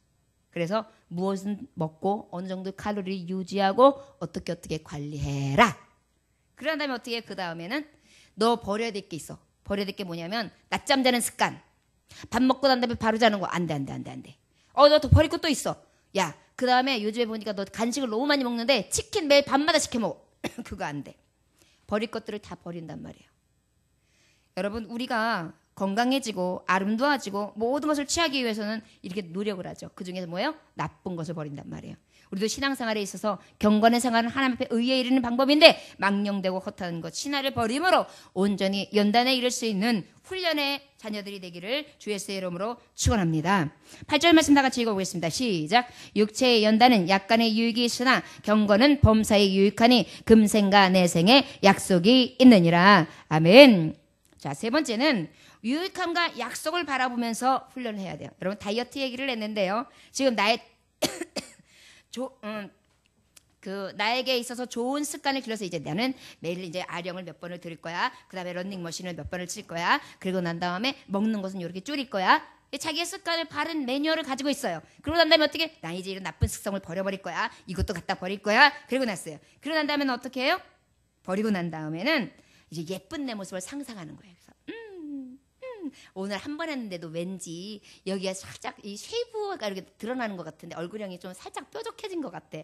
그래서 무엇은 먹고 어느 정도 칼로리를 유지하고 어떻게 관리해라. 그런 다음에 어떻게 그 다음에는 너 버려야 될 게 있어. 버려야 될 게 뭐냐면 낮잠 자는 습관. 밥 먹고 난 다음에 바로 자는 거 안 돼. 너 더 버릴 것도 있어. 야, 그 다음에 요즘에 보니까 너 간식을 너무 많이 먹는데 치킨 매일 밤마다 시켜 먹어. 그거 안 돼. 버릴 것들을 다 버린단 말이에요. 여러분 우리가 건강해지고 아름다워지고 모든 것을 취하기 위해서는 이렇게 노력을 하죠. 그중에서 뭐예요? 나쁜 것을 버린단 말이에요. 우리도 신앙생활에 있어서 경건의 생활은 하나님 앞에 의에 이르는 방법인데 망령되고 허탄한 것 신화를 버림으로 온전히 연단에 이를 수 있는 훈련의 자녀들이 되기를 주 예수의 이름으로 축원합니다. 8절 말씀 다 같이 읽어보겠습니다. 시작. 육체의 연단은 약간의 유익이 있으나 경건은 범사에 유익하니 금생과 내생에 약속이 있느니라. 아멘. 자, 세 번째는 유익함과 약속을 바라보면서 훈련을 해야 돼요. 여러분 다이어트 얘기를 했는데요. 지금 나에게 있어서 좋은 습관을 길러서 이제 나는 매일 이제 아령을 몇 번을 들을 거야. 그 다음에 런닝머신을 몇 번을 칠 거야. 그리고 난 다음에 먹는 것은 이렇게 줄일 거야. 자기의 습관을 바른 매뉴얼을 가지고 있어요. 그러고 난 다음에 어떻게? 나 이제 이런 나쁜 습성을 버려버릴 거야. 이것도 갖다 버릴 거야. 그리고 났어요. 그러고 난 다음에는 어떻게 해요? 버리고 난 다음에는 이제 예쁜 내 모습을 상상하는 거예요. 그래서 오늘 한 번 했는데도 왠지 여기가 살짝 이 쉐이브가 이렇게 드러나는 것 같은데 얼굴형이 좀 살짝 뾰족해진 것 같아.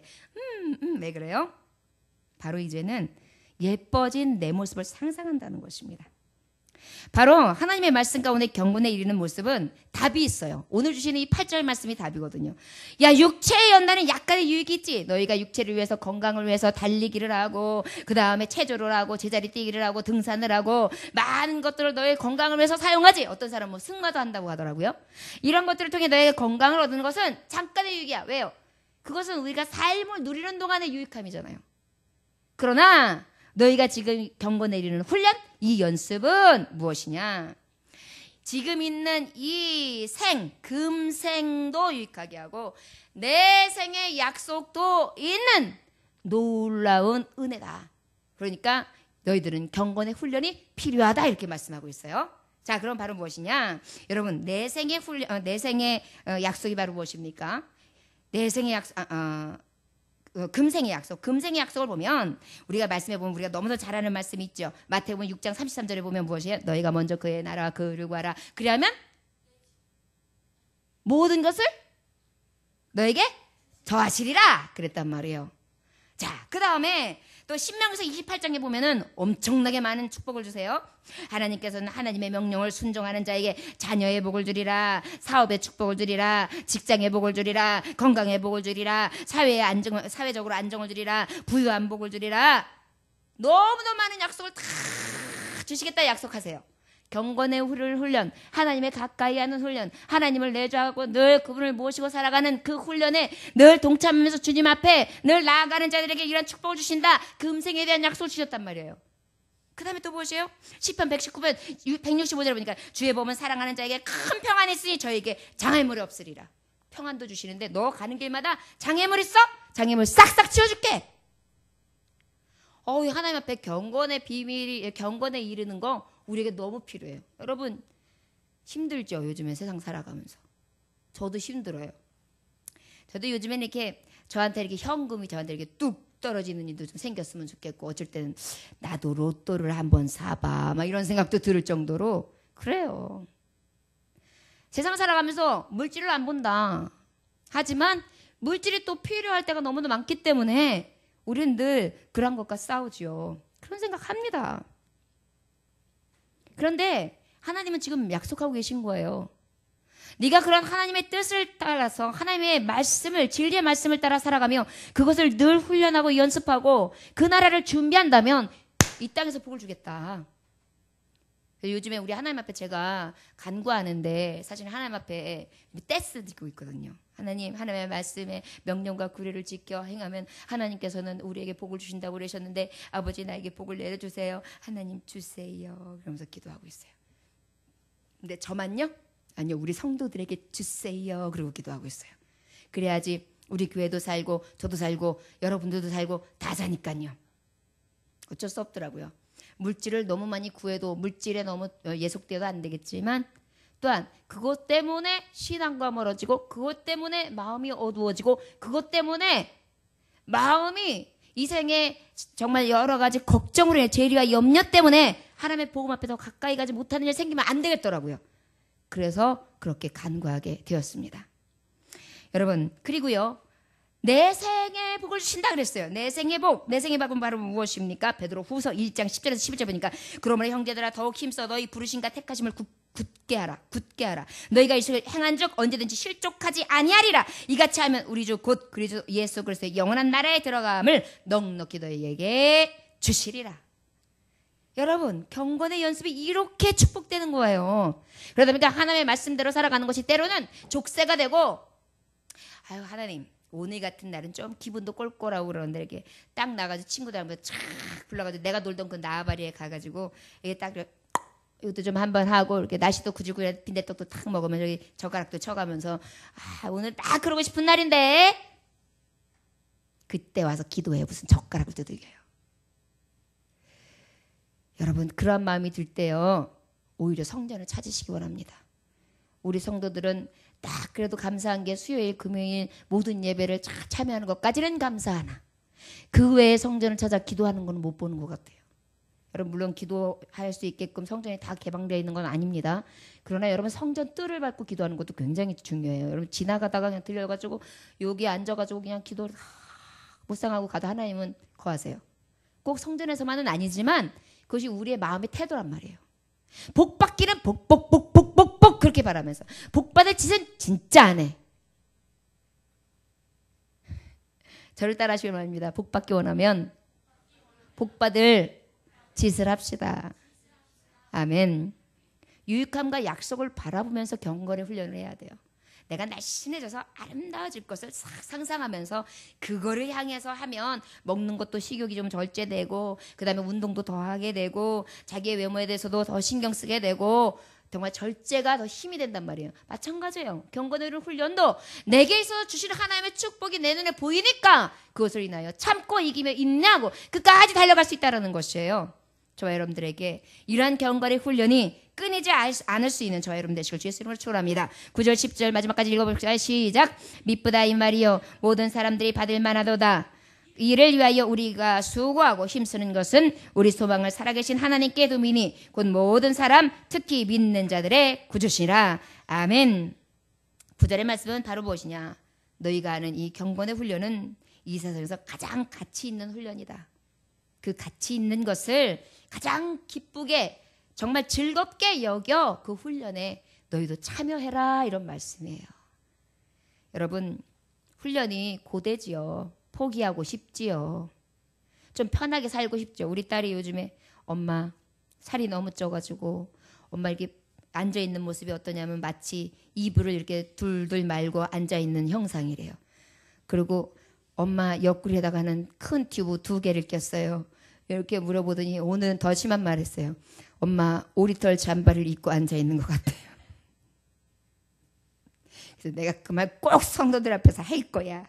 왜 그래요? 바로 이제는 예뻐진 내 모습을 상상한다는 것입니다. 바로 하나님의 말씀 가운데 경건에 이르는 모습은 답이 있어요. 오늘 주시는 이 8절 말씀이 답이거든요. 야, 육체의 연단은 약간의 유익이 있지. 너희가 육체를 위해서 건강을 위해서 달리기를 하고 그 다음에 체조를 하고 제자리 뛰기를 하고 등산을 하고 많은 것들을 너의 건강을 위해서 사용하지. 어떤 사람은 뭐 승마도 한다고 하더라고요. 이런 것들을 통해 너의 건강을 얻는 것은 잠깐의 유익이야. 왜요? 그것은 우리가 삶을 누리는 동안의 유익함이잖아요. 그러나 너희가 지금 경건에 이르는 훈련, 이 연습은 무엇이냐? 지금 있는 이 금생도 유익하게 하고 내 생의 약속도 있는 놀라운 은혜다. 그러니까 너희들은 경건의 훈련이 필요하다 이렇게 말씀하고 있어요. 자, 그럼 바로 무엇이냐? 여러분, 내 생의 약속이 바로 무엇입니까? 내 생의 약속, 금생의 약속. 금생의 약속을 보면 우리가 말씀해 보면 우리가 너무나 잘 아는 말씀이 있죠. 마태복음 6장 33절에 보면 무엇이에요? 너희가 먼저 그의 나라와 그를 구하라. 그리하면 모든 것을 너에게 더하시리라 그랬단 말이에요. 자, 그 다음에 또 신명기서 28장에 보면은 엄청나게 많은 축복을 주세요. 하나님께서는 하나님의 명령을 순종하는 자에게 자녀의 복을 주리라, 사업의 축복을 주리라, 직장의 복을 주리라, 건강의 복을 주리라, 사회적으로 안정을 주리라, 부유한 복을 주리라. 너무너무 많은 약속을 다 주시겠다 약속하세요. 경건의 훈련, 하나님의 가까이 하는 훈련, 하나님을 내주하고 늘 그분을 모시고 살아가는 그 훈련에 늘 동참하면서 주님 앞에 늘 나아가는 자들에게 이런 축복을 주신다. 금생에 대한 약속을 주셨단 말이에요. 그 다음에 또 보세요. 시편 119편 165절에 보니까 주의 법은 사랑하는 자에게 큰 평안이 있으니 저에게 장애물이 없으리라. 평안도 주시는데 너 가는 길마다 장애물 있어? 장애물 싹싹 치워줄게. 하나님 앞에 경건의 비밀이, 경건에 이르는 거 우리에게 너무 필요해요. 여러분 힘들죠? 요즘에 세상 살아가면서. 저도 힘들어요. 저도 요즘엔 이렇게 저한테 이렇게 현금이 저한테 이렇게 뚝 떨어지는 일도 좀 생겼으면 좋겠고, 어쩔 때는 나도 로또를 한번 사봐 막 이런 생각도 들을 정도로 그래요. 세상 살아가면서 물질을 안 본다. 하지만 물질이 또 필요할 때가 너무나 많기 때문에 우리는 늘 그런 것과 싸우지요. 그런 생각합니다. 그런데 하나님은 지금 약속하고 계신 거예요. 네가 그런 하나님의 뜻을 따라서 하나님의 말씀을, 진리의 말씀을 따라 살아가며 그것을 늘 훈련하고 연습하고 그 나라를 준비한다면 이 땅에서 복을 주겠다. 요즘에 우리 하나님 앞에 제가 간구하는데 사실 하나님 앞에 떼쓰 들고 있거든요. 하나님, 하나님의 말씀에 명령과 규례를 지켜 행하면 하나님께서는 우리에게 복을 주신다고 그러셨는데 아버지 나에게 복을 내려주세요. 하나님 주세요. 그러면서 기도하고 있어요. 근데 저만요? 아니요. 우리 성도들에게 주세요. 그러고 기도하고 있어요. 그래야지 우리 교회도 살고 저도 살고 여러분들도 살고 다 사니까요. 어쩔 수 없더라고요. 물질을 너무 많이 구해도 물질에 너무 예속되어도 안 되겠지만 또한 그것 때문에 신앙과 멀어지고 그것 때문에 마음이 어두워지고 그것 때문에 마음이 이 생에 정말 여러 가지 걱정으로 인해 죄와 염려 때문에 하나님의 복음 앞에 더 가까이 가지 못하는 일 생기면 안 되겠더라고요. 그래서 그렇게 간구하게 되었습니다. 여러분, 그리고요. 내 생에 복을 주신다 그랬어요. 내 생의 복. 내 생의 복은 바로 무엇입니까? 베드로 후서 1장 10절에서 11절 보니까 그러므로 형제들아 더욱 힘써 너희 부르심과 택하심을 굳게 하라. 너희가 이 식을 행한 적 언제든지 실족하지 아니하리라. 이같이 하면 우리 주 곧 그리스도 예수 그리스도의 영원한 나라에 들어감을 넉넉히 너희에게 주시리라. 여러분, 경건의 연습이 이렇게 축복되는 거예요. 그러다 보니까 하나님의 말씀대로 살아가는 것이 때로는 족쇄가 되고, 아유 하나님 오늘 같은 날은 좀 기분도 꼴꼴하고 그러는데 이렇게 딱 나가지고 친구들한테 쫙 불러가지고 내가 놀던 그 나아바리에 가가지고 이게 딱 이것도 좀 한번 하고 이렇게 날씨도 구질구질 빈대떡도 탁 먹으면서 여기 젓가락도 쳐가면서 오늘 딱 그러고 싶은 날인데 그때 와서 기도해 무슨 젓가락을 두들겨요. 여러분 그러한 마음이 들 때요 오히려 성전을 찾으시기 원합니다. 우리 성도들은 딱 그래도 감사한 게 수요일 금요일 모든 예배를 참여하는 것까지는 감사하나 그 외에 성전을 찾아 기도하는 건 못 보는 것 같아요. 여러분 물론 기도할 수 있게끔 성전이 다 개방되어 있는 건 아닙니다. 그러나 여러분 성전 뜰을 밟고 기도하는 것도 굉장히 중요해요. 여러분 지나가다가 그냥 들려가지고 여기 앉아가지고 그냥 기도를 묵상하고 가도 하나님은 거하세요. 꼭 성전에서만은 아니지만 그것이 우리의 마음의 태도란 말이에요. 복 받기는 복 그렇게 바라면서 복 받을 짓은 진짜 안 해. 저를 따라 하시기 바랍니다. 복 받기 원하면 복 받을 짓을 합시다. 아멘. 유익함과 약속을 바라보면서 경건의 훈련을 해야 돼요. 내가 날씬해져서 아름다워질 것을 상상하면서 그거를 향해서 하면 먹는 것도 식욕이 좀 절제되고 그 다음에 운동도 더 하게 되고 자기의 외모에 대해서도 더 신경 쓰게 되고 정말 절제가 더 힘이 된단 말이에요. 마찬가지예요. 경건의 훈련도 내게 있어서 주시는 하나님의 축복이 내 눈에 보이니까 그것을 인하여 참고 이기며 인내하고 끝까지 달려갈 수 있다는 것이에요. 저와 여러분들에게 이러한 경건의 훈련이 끊이지 않을 수 있는 저와 여러분 되시길 주의 이름으로 축원합니다. 9절 10절 마지막까지 읽어볼까요? 시작. 미쁘다 이 말이요 모든 사람들이 받을 만하도다. 이를 위하여 우리가 수고하고 힘쓰는 것은 우리 소망을 살아계신 하나님께 두미니 곧 모든 사람 특히 믿는 자들의 구주시라. 아멘. 9절의 말씀은 바로 무엇이냐. 너희가 하는 이 경건의 훈련은 이 세상에서 가장 가치 있는 훈련이다. 그 가치 있는 것을 가장 기쁘게 정말 즐겁게 여겨 그 훈련에 너희도 참여해라 이런 말씀이에요. 여러분 훈련이 고되지요. 포기하고 싶지요. 좀 편하게 살고 싶죠. 우리 딸이 요즘에 엄마 살이 너무 쪄가지고 엄마 이렇게 앉아있는 모습이 어떠냐면 마치 이불을 이렇게 둘둘 말고 앉아있는 형상이래요. 그리고 엄마 옆구리에다가는 큰 튜브 2개를 꼈어요. 이렇게 물어보더니 오늘은 더 심한 말 했어요. 엄마 오리털 잠바를 입고 앉아있는 것 같아요. 그래서 내가 그 말 꼭 성도들 앞에서 할 거야.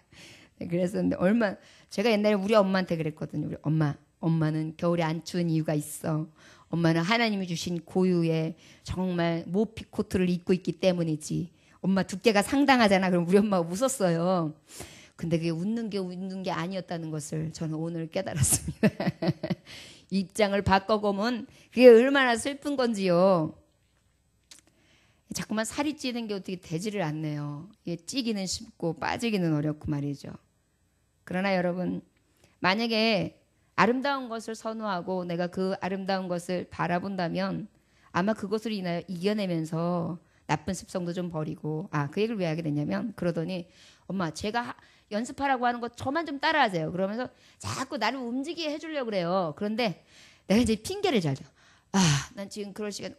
그래서 제가 옛날에 우리 엄마한테 그랬거든요. 우리 엄마는 겨울에 안 추운 이유가 있어. 엄마는 하나님이 주신 고유의 정말 모피 코트를 입고 있기 때문이지. 엄마 두께가 상당하잖아. 그럼 우리 엄마가 웃었어요. 근데 그게 웃는 게 아니었다는 것을 저는 오늘 깨달았습니다. 입장을 바꿔보면 그게 얼마나 슬픈 건지요. 자꾸만 살이 찌는 게 어떻게 되지를 않네요. 이게 찌기는 쉽고 빠지기는 어렵고 말이죠. 그러나 여러분 만약에 아름다운 것을 선호하고 내가 그 아름다운 것을 바라본다면 아마 그것을 인하여 이겨내면서 나쁜 습성도 좀 버리고 그 얘기를 왜 하게 됐냐면 그러더니 엄마 제가 연습하라고 하는 거 저만 좀 따라하세요. 그러면서 자꾸 나를 움직이게 해주려고 그래요. 그런데 내가 이제 핑계를 잘 줘. 난 지금 그럴 시간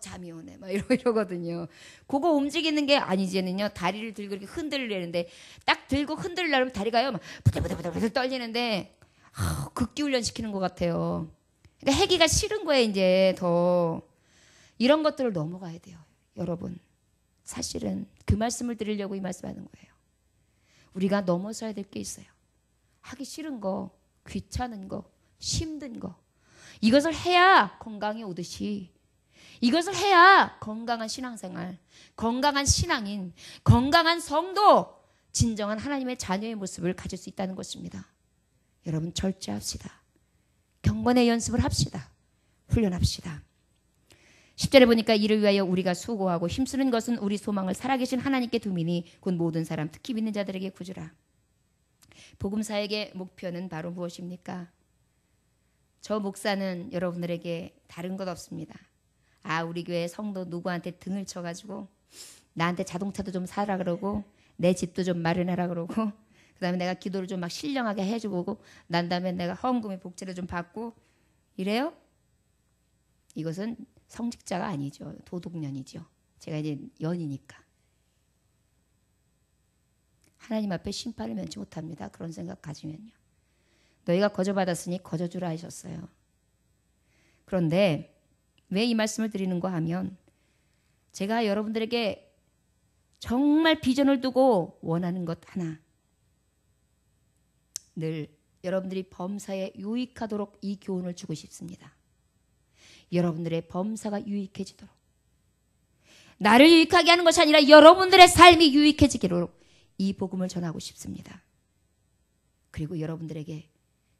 잠이 오네 막 이러거든요. 그거 움직이는 게 아니지는요. 다리를 들고 이렇게 흔들리는데 딱 들고 흔들려면 다리가요 막 부들부들 떨리는데 극기 훈련 시키는 것 같아요. 그러니까 하기가 싫은 거예요. 이제 더 이런 것들을 넘어가야 돼요. 여러분 사실은 그 말씀을 드리려고 이 말씀하는 거예요. 우리가 넘어서야 될 게 있어요. 하기 싫은 거, 귀찮은 거, 힘든 거 이것을 해야 건강이 오듯이 이것을 해야 건강한 신앙생활, 건강한 신앙인, 건강한 성도, 진정한 하나님의 자녀의 모습을 가질 수 있다는 것입니다. 여러분 절제합시다. 경건의 연습을 합시다. 훈련합시다. 10절에 보니까 이를 위하여 우리가 수고하고 힘쓰는 것은 우리 소망을 살아계신 하나님께 두미니 곧 모든 사람 특히 믿는 자들에게 구주라. 복음사역의 목표는 바로 무엇입니까? 저 목사는 여러분들에게 다른 것 없습니다. 우리 교회 성도 누구한테 등을 쳐가지고 나한테 자동차도 좀 사라 그러고 내 집도 좀 마련하라 그러고 그 다음에 내가 기도를 좀 막 신령하게 해주고 난 다음에 내가 헌금의 복지를 좀 받고 이래요? 이것은 성직자가 아니죠. 도둑년이죠. 제가 이제 연이니까. 하나님 앞에 심판을 면치 못합니다. 그런 생각 가지면요. 너희가 거저받았으니 거저주라 하셨어요. 그런데 왜 이 말씀을 드리는가 하면 제가 여러분들에게 정말 비전을 두고 원하는 것 하나 늘 여러분들이 범사에 유익하도록 이 교훈을 주고 싶습니다. 여러분들의 범사가 유익해지도록 나를 유익하게 하는 것이 아니라 여러분들의 삶이 유익해지도록 이 복음을 전하고 싶습니다. 그리고 여러분들에게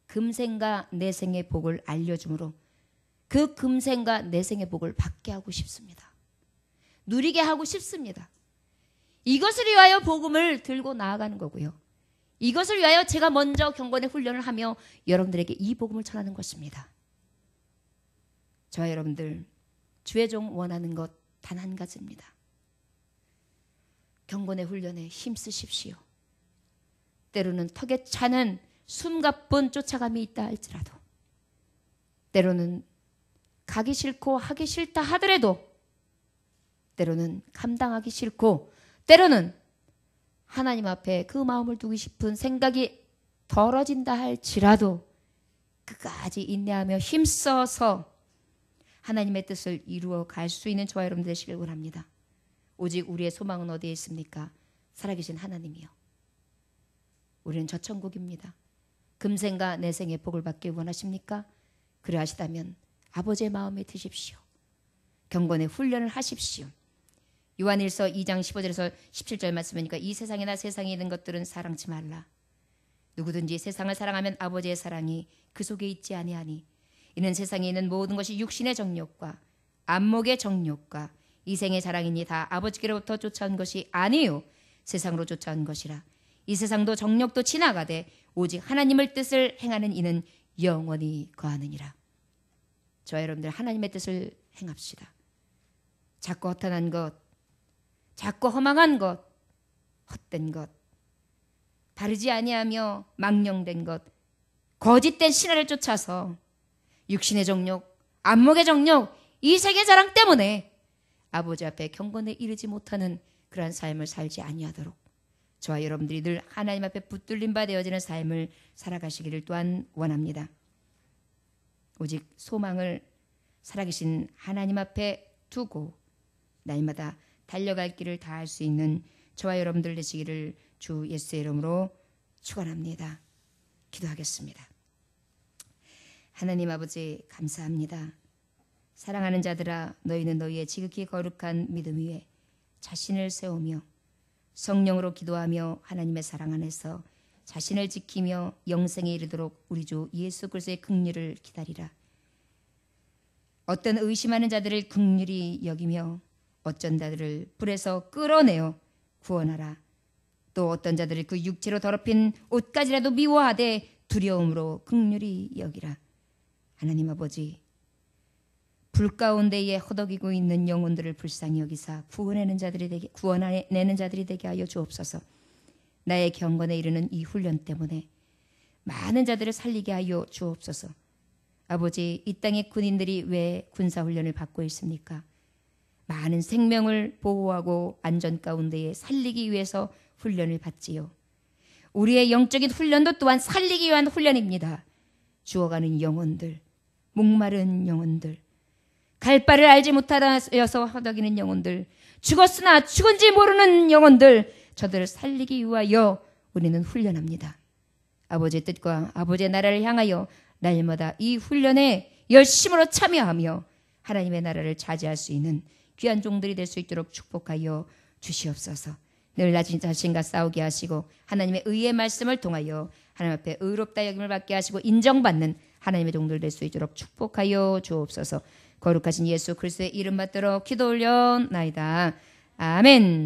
금생과 내생의 복을 알려주므로 그 금생과 내생의 복을 받게 하고 싶습니다. 누리게 하고 싶습니다. 이것을 위하여 복음을 들고 나아가는 거고요. 이것을 위하여 제가 먼저 경건의 훈련을 하며 여러분들에게 이 복음을 전하는 것입니다. 저와 여러분들 주의 종 원하는 것 단 한 가지입니다. 경건의 훈련에 힘쓰십시오. 때로는 턱에 차는 숨가쁜 쫓아감이 있다 할지라도 때로는 가기 싫고 하기 싫다 하더라도 때로는 감당하기 싫고 때로는 하나님 앞에 그 마음을 두고 싶은 생각이 덜어진다 할지라도 끝까지 인내하며 힘써서 하나님의 뜻을 이루어 갈 수 있는 저와 여러분 되시길 원합니다. 오직 우리의 소망은 어디에 있습니까? 살아계신 하나님이요. 우리는 저 천국입니다. 금생과 내생의 복을 받길 원하십니까? 그러하시다면 아버지의 마음에 드십시오. 경건의 훈련을 하십시오. 요한일서 2장 15절에서 17절 말씀이니까 이 세상이나 세상에 있는 것들은 사랑치 말라. 누구든지 세상을 사랑하면 아버지의 사랑이 그 속에 있지 아니하니 이는 세상에 있는 모든 것이 육신의 정욕과 안목의 정욕과 이생의 자랑이니 다 아버지께로부터 쫓아온 것이 아니요 세상으로 쫓아온 것이라. 이 세상도 정력도 지나가되 오직 하나님의 뜻을 행하는 이는 영원히 거하느니라. 저와 여러분들 하나님의 뜻을 행합시다. 자꾸 허탄한 것, 자꾸 허망한 것, 헛된 것, 바르지 아니하며 망령된 것, 거짓된 신화를 쫓아서 육신의 정욕, 안목의 정욕, 이 세계 자랑 때문에 아버지 앞에 경건에 이르지 못하는 그러한 삶을 살지 아니하도록 저와 여러분들이 늘 하나님 앞에 붙들림 바 되어지는 삶을 살아가시기를 또한 원합니다. 오직 소망을 살아계신 하나님 앞에 두고 날마다 달려갈 길을 다할 수 있는 저와 여러분들 되시기를 주 예수의 이름으로 축원합니다. 기도하겠습니다. 하나님 아버지 감사합니다. 사랑하는 자들아, 너희는 너희의 지극히 거룩한 믿음 위에 자신을 세우며 성령으로 기도하며 하나님의 사랑 안에서 자신을 지키며 영생에 이르도록 우리 주 예수 그리스도의 긍휼을 기다리라. 어떤 의심하는 자들을 긍휼히 여기며 어쩐 자들을 불에서 끌어내어 구원하라. 또 어떤 자들을 그 육체로 더럽힌 옷까지라도 미워하되 두려움으로 긍휼히 여기라. 하나님 아버지, 불 가운데에 허덕이고 있는 영혼들을 불쌍히 여기사 구원내는 자들이 되게 하여 주옵소서. 나의 경건에 이르는 이 훈련 때문에 많은 자들을 살리게 하여 주옵소서. 아버지, 이 땅의 군인들이 왜 군사훈련을 받고 있습니까? 많은 생명을 보호하고 안전 가운데에 살리기 위해서 훈련을 받지요. 우리의 영적인 훈련도 또한 살리기 위한 훈련입니다. 죽어가는 영혼들, 목마른 영혼들, 갈 바를 알지 못하여서 허덕이는 영혼들, 죽었으나 죽은지 모르는 영혼들, 저들을 살리기 위하여 우리는 훈련합니다. 아버지의 뜻과 아버지의 나라를 향하여 날마다 이 훈련에 열심으로 참여하며 하나님의 나라를 차지할 수 있는 귀한 종들이 될 수 있도록 축복하여 주시옵소서. 늘 낮은 자신과 싸우게 하시고 하나님의 의의 말씀을 통하여 하나님 앞에 의롭다 여김을 받게 하시고 인정받는 하나님의 종들 될 수 있도록 축복하여 주옵소서. 거룩하신 예수 그리스도의 이름 받들어 기도 올려나이다. 아멘.